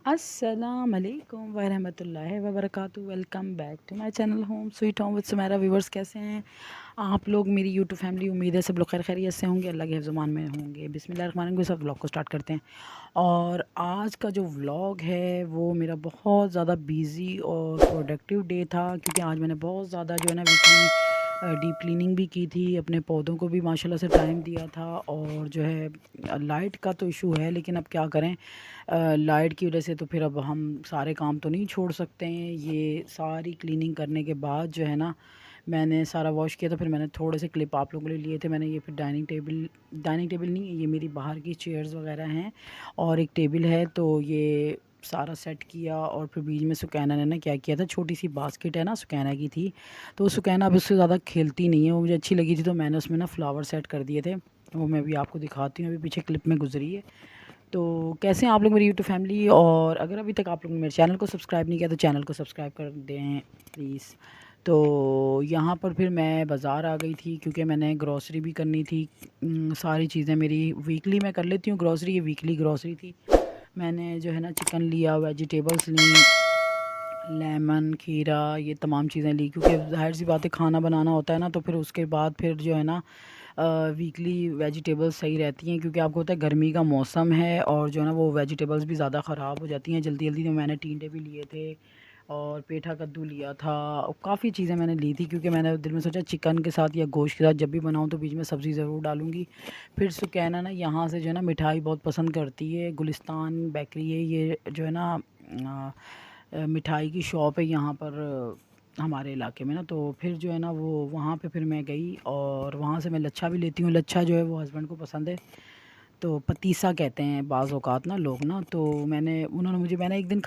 अस्सलामुअलैकुम वरहमतुल्लाहि वबरकातुहू। Welcome back to my channel home sweet home with Sumera. Viewers कैसे हैं आप लोग? मेरी यूट्यूब फैमिली, उम्मीद है सब लोग खैर खैरियत से होंगे, अल्लाह के हिफ्ज़-ओ-मान में होंगे। बिस्मिल्लाहिर्रहमानिर्रहीम। सब व्लॉग को स्टार्ट करते हैं। और आज का जो व्लॉग है वो मेरा बहुत ज़्यादा बिज़ी और प्रोडक्टिव डे था, क्योंकि आज मैंने बहुत ज़्यादा जो है ना वीकली डीप क्लीनिंग भी की थी, अपने पौधों को भी माशाल्लाह से टाइम दिया था। और जो है लाइट का तो इशू है, लेकिन अब क्या करें, लाइट की वजह से तो फिर अब हम सारे काम तो नहीं छोड़ सकते हैं। ये सारी क्लीनिंग करने के बाद जो है ना, मैंने सारा वॉश किया, तो फिर मैंने थोड़े से क्लिप आप लोगों के लिए लिए थे। मैंने ये फिर डाइनिंग टेबल नहीं, ये मेरी बाहर की चेयर्स वगैरह हैं और एक टेबल है, तो ये सारा सेट किया। और फिर बीच में सुकैना ने ना क्या किया था, छोटी सी बास्केट है ना सुकैना की थी, तो सुकैना अब उससे ज़्यादा खेलती नहीं है, वो मुझे अच्छी लगी थी, तो मैंने उसमें ना फ्लावर सेट कर दिए थे। वो मैं अभी आपको दिखाती हूँ, अभी पीछे क्लिप में गुजरी है। तो कैसे हैं आप लोग मेरी यूट्यूब फैमिली? और अगर अभी तक आप लोगों ने मेरे चैनल को सब्सक्राइब नहीं किया तो चैनल को सब्सक्राइब कर दें प्लीज़। तो यहाँ पर फिर मैं बाज़ार आ गई थी, क्योंकि मैंने ग्रॉसरी भी करनी थी। सारी चीज़ें मेरी वीकली मैं कर लेती हूँ ग्रॉसरी, ये वीकली ग्रॉसरी थी। मैंने जो है ना चिकन लिया, वेजिटेबल्स ली, लेमन, खीरा, ये तमाम चीज़ें ली, क्योंकि ज़ाहिर सी बात है खाना बनाना होता है ना, तो फिर उसके बाद फिर जो है ना वीकली वेजिटेबल्स सही रहती हैं, क्योंकि आपको पता है गर्मी का मौसम है और जो है ना वो वेजिटेबल्स भी ज़्यादा ख़राब हो जाती हैं जल्दी जल्दी। तो मैंने टींडे भी लिए थे और पेठा कद्दू लिया था, और काफ़ी चीज़ें मैंने ली थी, क्योंकि मैंने दिल में सोचा चिकन के साथ या गोश्त के साथ जब भी बनाऊँ तो बीच में सब्ज़ी ज़रूर डालूँगी। फिर सुकैना ना यहाँ से जो है ना मिठाई बहुत पसंद करती है, गुलिस्तान बेकरी है ये, जो है ना मिठाई की शॉप है यहाँ पर हमारे इलाके में ना। तो फिर जो है ना वो वहाँ पे फिर मैं गई, और वहाँ से मैं लच्छा भी लेती हूँ। लच्छा जो है वो हस्बैंड को पसंद है, तो पतीसा कहते हैं बाज़ औक़ात ना लोग ना। तो मैंने एक दिन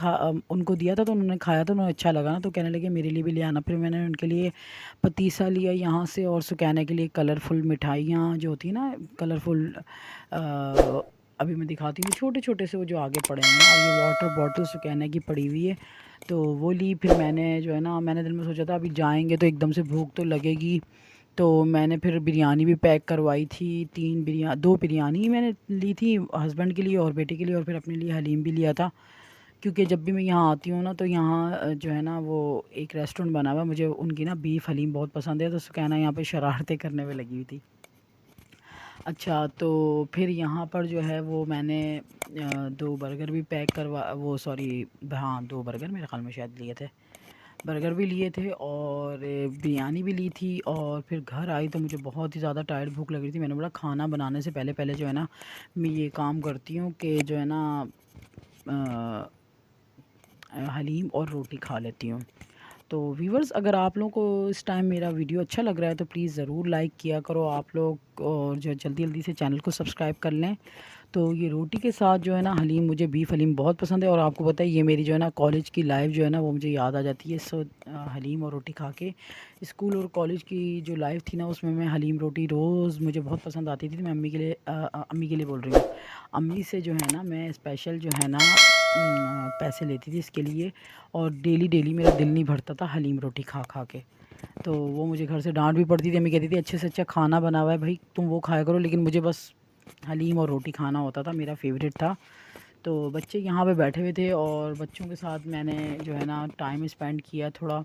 उनको दिया था, तो उन्होंने खाया, तो उन्हें अच्छा लगा ना, तो कहने लगे मेरे लिए भी ले आना। फिर मैंने उनके लिए पतीसा लिया यहाँ से, और सुकैने के लिए कलरफुल मिठाइयाँ जो होती है ना, कलरफुल, अभी मैं दिखाती हूँ, छोटे छोटे से वो जो आगे पड़े हैं ना। और ये वाटर बॉटल सुकैने की पड़ी हुई है, तो वो ली। फिर मैंने जो है ना, मैंने दिल में सोचा था अभी जाएंगे तो एकदम से भूख तो लगेगी, तो मैंने फिर बिरयानी भी पैक करवाई थी। 2 बिरयानी मैंने ली थी हस्बैंड के लिए और बेटे के लिए, और फिर अपने लिए हलीम भी लिया था, क्योंकि जब भी मैं यहाँ आती हूँ ना, तो यहाँ जो है ना वो एक रेस्टोरेंट बना हुआ है, मुझे उनकी ना बीफ हलीम बहुत पसंद है, तो सुकैना यहाँ पे शरारतें करने में लगी हुई थी। अच्छा, तो फिर यहाँ पर जो है वो मैंने 2 बर्गर भी पैक करवा, वो सॉरी, हाँ 2 बर्गर मेरे ख़्याल में शायद लिए थे, बर्गर भी लिए थे और बिरयानी भी ली थी। और फिर घर आई तो मुझे बहुत ही ज़्यादा टायर्ड भूख लग रही थी। मैंने बोला खाना बनाने से पहले पहले जो है ना मैं ये काम करती हूँ कि जो है ना हलीम और रोटी खा लेती हूँ। तो व्यूवर्स, अगर आप लोगों को इस टाइम मेरा वीडियो अच्छा लग रहा है तो प्लीज़ ज़रूर लाइक किया करो आप लोग, और जो जल्दी जल्दी से चैनल को सब्सक्राइब कर लें। तो ये रोटी के साथ जो है ना हलीम, मुझे बीफ हलीम बहुत पसंद है, और आपको पता है ये मेरी जो है ना कॉलेज की लाइफ जो है ना वो मुझे याद आ जाती है। सो हलीम और रोटी खा के, स्कूल और कॉलेज की जो लाइफ थी ना उसमें मैं हलीम रोटी रोज़ मुझे बहुत पसंद आती थी। मैं अम्मी के लिए बोल रही हूँ, अम्मी से जो है ना मैं स्पेशल जो है ना पैसे लेती थी इसके लिए, और डेली डेली मेरा दिल नहीं भरता था हलीम रोटी खा खा के। तो वो मुझे घर से डांट भी पड़ती थी, अम्मी कहती थी अच्छे से अच्छा खाना बना हुआ है भाई, तुम वो खाया करो, लेकिन मुझे बस हलीम और रोटी खाना होता था, मेरा फेवरेट था। तो बच्चे यहाँ पे बैठे हुए थे, और बच्चों के साथ मैंने जो है ना टाइम स्पेंड किया थोड़ा,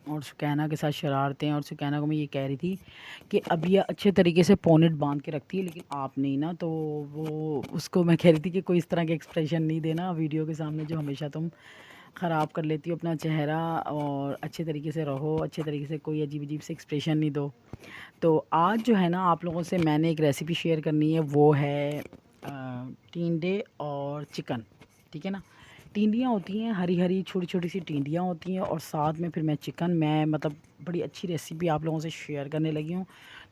और सुकैना के साथ शरारतें। और सुकैना को मैं ये कह रही थी कि अब ये अच्छे तरीके से पोनेट बांध के रखती है, लेकिन आप नहीं ना, तो वो उसको मैं कह रही थी कि कोई इस तरह के एक्सप्रेशन नहीं देना वीडियो के सामने, जो हमेशा तुम ख़राब कर लेती हो अपना चेहरा, और अच्छे तरीके से रहो, अच्छे तरीके से कोई अजीब अजीब से एक्सप्रेशन नहीं दो। तो आज जो है ना आप लोगों से मैंने एक रेसिपी शेयर करनी है, वो है टिंडे और चिकन। ठीक है ना, टिंडियाँ होती हैं हरी हरी छोटी छोटी सी टिंडियाँ होती हैं, और साथ में फिर मैं चिकन, मैं मतलब बड़ी अच्छी रेसिपी आप लोगों से शेयर करने लगी हूँ।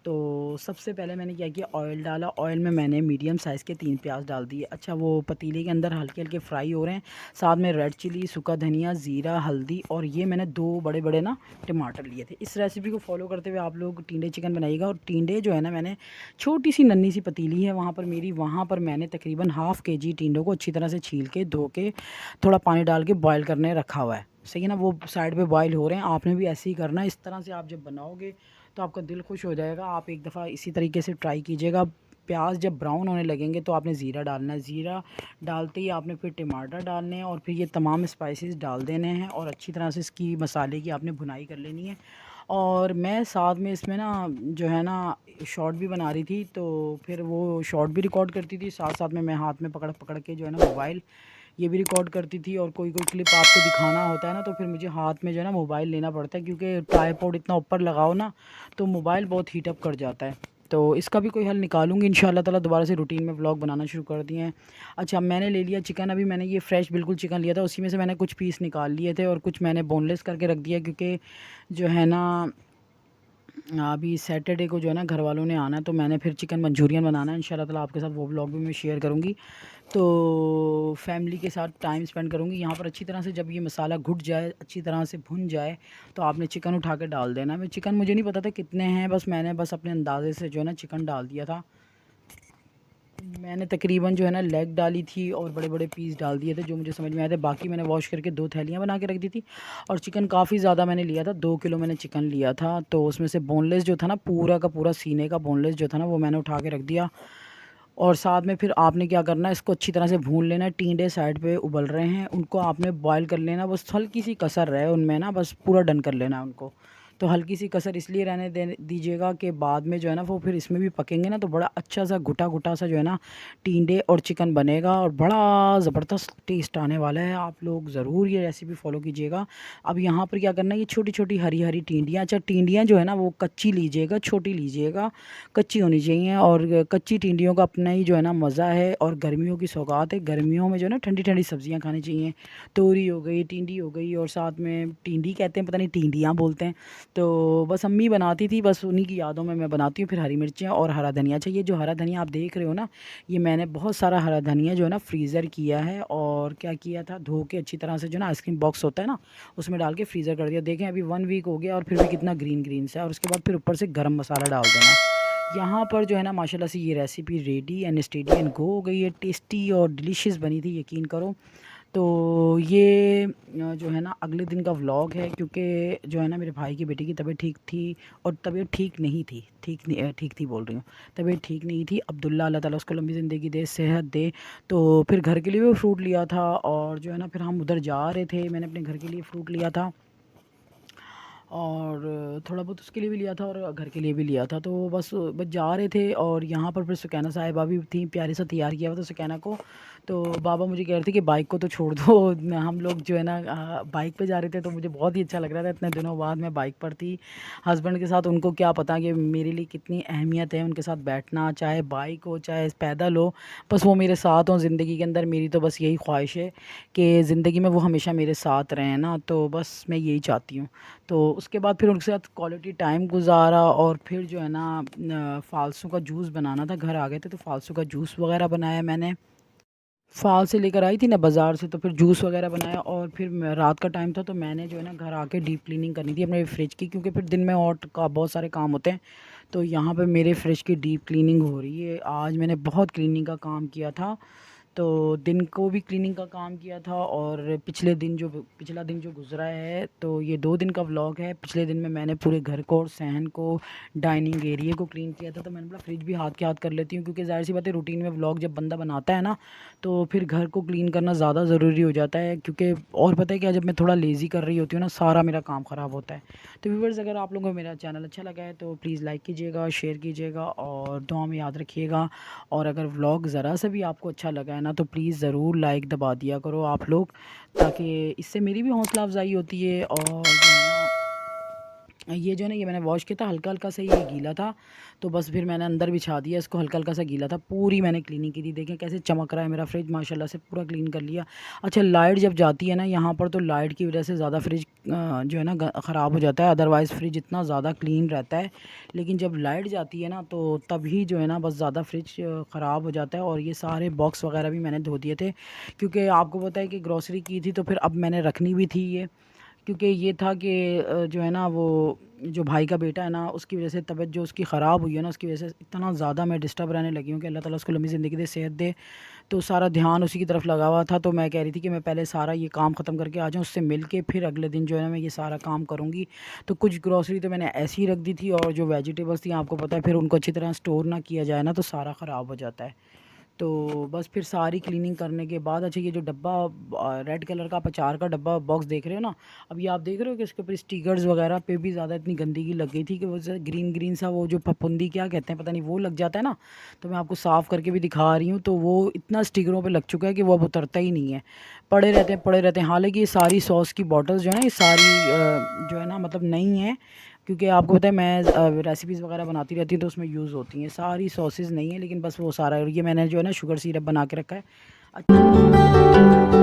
तो सबसे पहले मैंने क्या किया, ऑयल डाला, ऑयल में मैंने मीडियम साइज़ के 3 प्याज डाल दिए। अच्छा, वो पतीले के अंदर हल्के हल्के फ्राई हो रहे हैं, साथ में रेड चिली, सूखा धनिया, ज़ीरा, हल्दी, और ये मैंने 2 बड़े बड़े ना टमाटर लिए थे। इस रेसिपी को फॉलो करते हुए आप लोग टिंडे चिकन बनाइएगा। और टिंडे जो है ना, मैंने छोटी सी नन्ही सी पतीली है वहाँ पर मेरी, वहाँ पर मैंने तकरीबन हाफ़ केजी टिंडों को अच्छी तरह से छील के धो के थोड़ा पानी डाल के बॉयल करने रखा हुआ है। सही है ना, वो साइड पे बॉयल हो रहे हैं, आपने भी ऐसे ही करना है। इस तरह से आप जब बनाओगे तो आपका दिल खुश हो जाएगा। आप एक दफ़ा इसी तरीके से ट्राई कीजिएगा, प्याज जब ब्राउन होने लगेंगे तो आपने ज़ीरा डालना है। ज़ीरा डालते ही आपने फिर टमाटर डालने हैं और फिर ये तमाम स्पाइसेस डाल देने हैं और अच्छी तरह से इसकी मसाले की आपने भुनाई कर लेनी है। और मैं साथ में इसमें ना जो है ना शॉर्ट भी बना रही थी, तो फिर वो शॉर्ट भी रिकॉर्ड करती थी, साथ साथ में मैं हाथ में पकड़ पकड़ के जो है ना मोबाइल ये भी रिकॉर्ड करती थी। और कोई कोई क्लिप आपको दिखाना होता है ना, तो फिर मुझे हाथ में जो है ना मोबाइल लेना पड़ता है, क्योंकि ट्राइपॉड इतना ऊपर लगाओ ना तो मोबाइल बहुत हीटअप कर जाता है। तो इसका भी कोई हल निकालूंगी इंशाल्लाह ताला। दोबारा से रूटीन में व्लॉग बनाना शुरू कर दिए हैं। अच्छा, मैंने ले लिया चिकन। अभी मैंने ये फ्रेश बिल्कुल चिकन लिया था, उसी में से मैंने कुछ पीस निकाल लिए थे और कुछ मैंने बोनलेस करके रख दिया, क्योंकि जो है ना अभी सैटरडे को जो है ना घर वालों ने आना है, तो मैंने फिर चिकन मंचूरियन बनाना है इंशाल्लाह ताला। आपके साथ वो व्लॉग भी मैं शेयर करूँगी। तो फैमिली के साथ टाइम स्पेंड करूँगी। यहाँ पर अच्छी तरह से जब ये मसाला घुट जाए, अच्छी तरह से भुन जाए, तो आपने चिकन उठा के डाल देना। मैं चिकन मुझे नहीं पता था कितने हैं, बस मैंने बस अपने अंदाज़े से जो है ना चिकन डाल दिया था। मैंने तकरीबन जो है ना लेग डाली थी और बड़े बड़े पीस डाल दिए थे जो मुझे समझ में आए थे। बाकी मैंने वॉश करके 2 थैलियाँ बना के रख दी थी। और चिकन काफ़ी ज़्यादा मैंने लिया था, 2 किलो मैंने चिकन लिया था। तो उसमें से बोनलेस जो था ना, पूरा का पूरा सीने का बोनलेस जो था ना, वो मैंने उठा के रख दिया। और साथ में फिर आपने क्या करना है, इसको अच्छी तरह से भून लेना है। टींडे साइड पे उबल रहे हैं, उनको आपने बॉयल कर लेना, बस हल्की सी कसर रहे उनमें ना, बस पूरा डन कर लेना है उनको। तो हल्की सी कसर इसलिए रहने दे दीजिएगा कि बाद में जो है ना वो फिर इसमें भी पकेंगे ना, तो बड़ा अच्छा सा घुटा घुटा सा जो है ना टींडे और चिकन बनेगा और बड़ा ज़बरदस्त टेस्ट आने वाला है। आप लोग ज़रूर ये रेसिपी फॉलो कीजिएगा। अब यहाँ पर क्या करना है, ये छोटी छोटी हरी हरी टींडियाँ, अच्छा टींडियाँ जो है ना वो कच्ची लीजिएगा, छोटी लीजिएगा, कच्ची होनी चाहिए। और कच्ची टिंडियों का अपना ही जो है ना मज़ा है और गर्मियों की सौगात है। गर्मियों में जो है ना ठंडी ठंडी सब्जियां खानी चाहिए। तोरी हो गई, टिंडी हो गई, और साथ में टिंडी कहते हैं, पता नहीं टिंडियाँ बोलते हैं। तो बस अम्मी बनाती थी, बस उन्हीं की यादों में मैं बनाती हूँ। फिर हरी मिर्चें और हरा धनिया चाहिए। जो हरा धनिया आप देख रहे हो ना, ये मैंने बहुत सारा हरा धनिया जो है ना फ्रीज़र किया है। और क्या किया था, धो के अच्छी तरह से जो ना आइसक्रीम बॉक्स होता है ना, उसमें डाल के फ्रीज़र कर दिया। देखें अभी 1 वीक हो गया और फिर भी कितना ग्रीन ग्रीन सा है। और उसके बाद फिर ऊपर से गर्म मसाला डाल देना है। यहाँ पर जो है ना माशाल्लाह से ये recipe ready and steady and go हो गई है। टेस्टी और डिलीशियस बनी थी, यकीन करो। तो ये जो है ना अगले दिन का व्लॉग है, क्योंकि जो है ना मेरे भाई की बेटी की तबीयत ठीक थी, और तबीयत ठीक नहीं थी, ठीक नहीं ठीक थी बोल रही हूँ, तबीयत ठीक नहीं थी। अब्दुल्ला अल्लाह ताला उसको लंबी ज़िंदगी दे, सेहत दे। तो फिर घर के लिए भी फ्रूट लिया था, और जो है ना फिर हम उधर जा रहे थे, मैंने अपने घर के लिए फ्रूट लिया था और थोड़ा बहुत उसके लिए भी लिया था और घर के लिए भी लिया था। तो बस बस जा रहे थे, और यहाँ पर फिर सुकैना साहिबा भी थी, प्यारे से तैयार किया हुआ था सुकैना को। तो बाबा मुझे कह रहे थे कि बाइक को तो छोड़ दो। हम लोग जो है ना बाइक पे जा रहे थे, तो मुझे बहुत ही अच्छा लग रहा था। इतने दिनों बाद मैं बाइक पर थी हस्बैंड के साथ। उनको क्या पता कि मेरे लिए कितनी अहमियत है उनके साथ बैठना, चाहे बाइक हो चाहे पैदल हो, बस वो मेरे साथ हों ज़िंदगी के अंदर। मेरी तो बस यही ख्वाहिश है कि ज़िंदगी में वो हमेशा मेरे साथ रहें ना, तो बस मैं यही चाहती हूँ। तो उसके बाद फिर उनके साथ क्वालिटी टाइम गुजारा, और फिर जो है ना फ़ालसू का जूस बनाना था, घर आ गए थे तो फ़ालसू का जूस वगैरह बनाया मैंने। फ़ाल से लेकर आई थी ना बाज़ार से, तो फिर जूस वगैरह बनाया। और फिर रात का टाइम था, तो मैंने जो है ना घर आके डीप क्लीनिंग करनी थी अपने फ्रिज की, क्योंकि फिर दिन में और का बहुत सारे काम होते हैं। तो यहाँ पे मेरे फ्रिज की डीप क्लीनिंग हो रही है। आज मैंने बहुत क्लीनिंग का काम किया था। तो दिन को भी क्लीनिंग का काम किया था, और पिछला दिन जो गुज़रा है, तो ये 2 दिन का व्लॉग है। पिछले दिन में मैंने पूरे घर को और सहन को, डाइनिंग एरिया को क्लीन किया था। तो मैंने बोला फ्रिज भी हाथ के हाथ कर लेती हूँ, क्योंकि ज़ाहिर सी बात है रूटीन में व्लॉग जब बंदा बनाता है ना, तो फिर घर को क्लीन करना ज़्यादा ज़रूरी हो जाता है। क्योंकि और पता है क्या, जब मैं थोड़ा लेज़ी कर रही होती हूँ ना, सारा मेरा काम ख़राब होता है। तो व्यूअर्स, अगर आप लोगों को मेरा चैनल अच्छा लगा है तो प्लीज़ लाइक कीजिएगा, शेयर कीजिएगा और दुआ में याद रखिएगा। और अगर व्लॉग ज़रा सा भी आपको अच्छा लगा है ना, तो प्लीज़ ज़रूर लाइक दबा दिया करो आप लोग, ताकि इससे मेरी भी हौसला अफजाई होती है। और जो है ना ये जो है ना, ये मैंने वॉश किया था, हल्का हल्का सा ये गीला था, तो बस फिर मैंने अंदर बिछा दिया इसको। हल्का हल्का सा गीला था, पूरी मैंने क्लीनिंग की थी। देखें कैसे चमक रहा है मेरा फ्रिज, माशाल्लाह से पूरा क्लीन कर लिया। अच्छा, लाइट जब जाती है ना यहाँ पर, तो लाइट की वजह से ज़्यादा फ्रिज जो है ना ख़राब हो जाता है। अदरवाइज़ फ्रिज इतना ज़्यादा क्लीन रहता है, लेकिन जब लाइट जाती है ना, तो तभी जो है ना बस ज़्यादा फ्रिज ख़राब हो जाता है। और ये सारे बॉक्स वगैरह भी मैंने धो दिए थे, क्योंकि आपको पता है कि ग्रॉसरी की थी, तो फिर अब मैंने रखनी भी थी ये, क्योंकि ये था कि जो है ना वो जो भाई का बेटा है ना उसकी वजह से तबीयत जो उसकी ख़राब हुई है ना उसकी वजह से इतना ज़्यादा मैं डिस्टर्ब रहने लगी हूँ कि अल्लाह ताला उसको लंबी ज़िंदगी दे, सेहत दे। तो सारा ध्यान उसी की तरफ लगा हुआ था, तो मैं कह रही थी कि मैं पहले सारा ये काम ख़त्म करके आ जाऊँ, उससे मिल के फिर अगले दिन जो है ना मैं ये सारा काम करूँगी। तो कुछ ग्रॉसरी तो मैंने ऐसी ही रख दी थी, और जो वेजिटेबल्स थी आपको पता है फिर उनको अच्छी तरह स्टोर ना किया जाए ना तो सारा ख़राब हो जाता है। तो बस फिर सारी क्लीनिंग करने के बाद, अच्छा ये जो डब्बा रेड कलर का आप अचार का डब्बा बॉक्स देख रहे हो ना, अब ये आप देख रहे हो कि इसके ऊपर स्टिकर्स वगैरह पे भी ज़्यादा इतनी गंदगी लग गई थी कि वो ग्रीन ग्रीन सा वो जो फफूंदी क्या कहते हैं पता नहीं वो लग जाता है ना। तो मैं आपको साफ़ करके भी दिखा रही हूँ, तो वो इतना स्टिकरों पे लग चुका है कि वो अब उतरता ही नहीं है, पड़े रहते हैं। हालांकि ये सारी सॉस की बॉटल्स जो है ना ये सारी जो है ना मतलब नई हैं, क्योंकि आपको पता है मैं रेसिपीज़ वगैरह बनाती रहती हूँ तो उसमें यूज़ होती हैं। सारी सॉसेस नहीं है लेकिन बस वो सारा, ये मैंने जो है ना शुगर सिरप बना के रखा है। अच्छा